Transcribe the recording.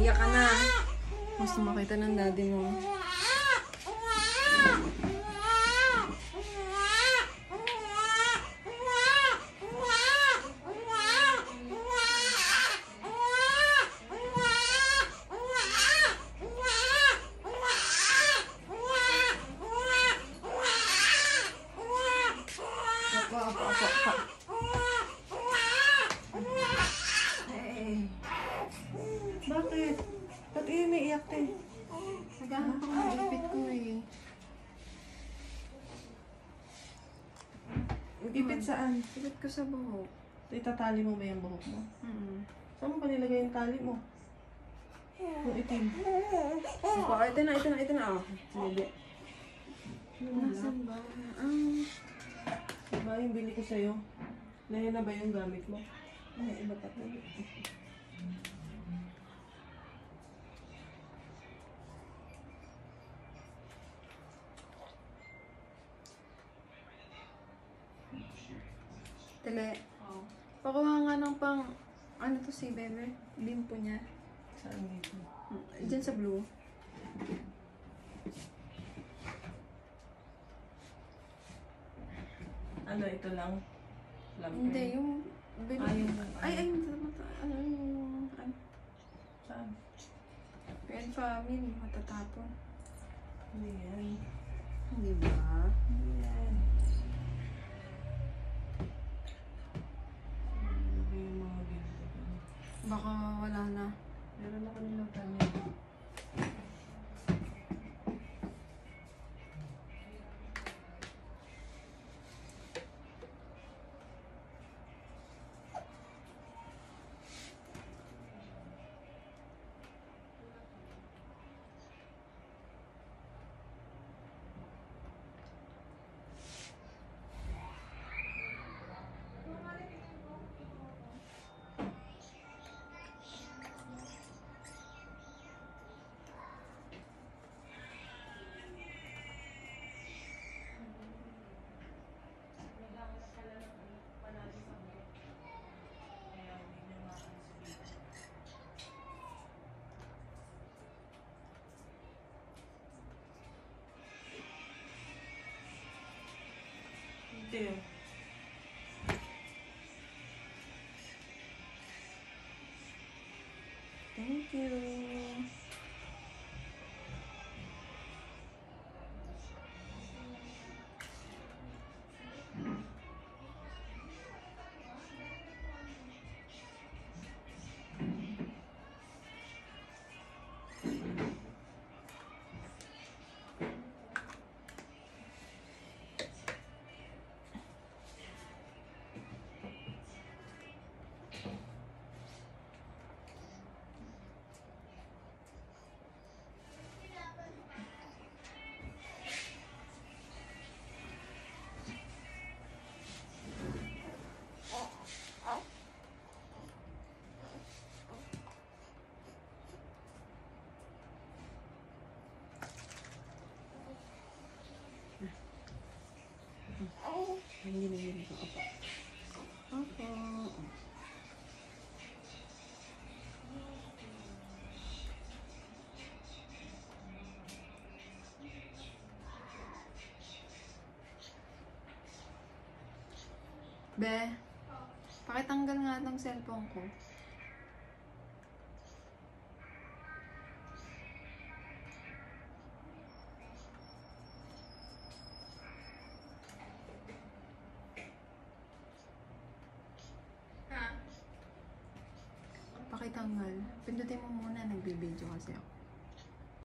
Iyak ka na. Gusto makita ng daddy mo. Apa. Bakit? Ba't umiiyak te? Naghahanap ako ng ipit ko eh. Ipit saan? Ipit ko sa buhok. Itatali mo ba yung buhok mo? Saan mo ba nilagay yung tali mo? Yung itim. Ito na. Oh. Hindi. Nasaan ba? Diba yung bili ko sa'yo? Nahin na ba yung gamit mo? Ay, iba pa ito. Tele. Oh. Pakuha nga ng pang, ano to si Bebe? Limpo niya. Saan dito? Diyan sa blue. Ano, ito lang? Lampe? Hindi, yung... Ano yung... Saan? Pin family, matatapon. Hindi yan. Hindi ba? Hindi yan. Hindi yung mga ganito. Baka wala na. Meron ako nilang kanya. Thank you. Hindi ko apa. Opo. Be, pakitanggal nga ng cellphone ko. Pakitanggal. Pindutin mo muna, nagbibideo kasi ako.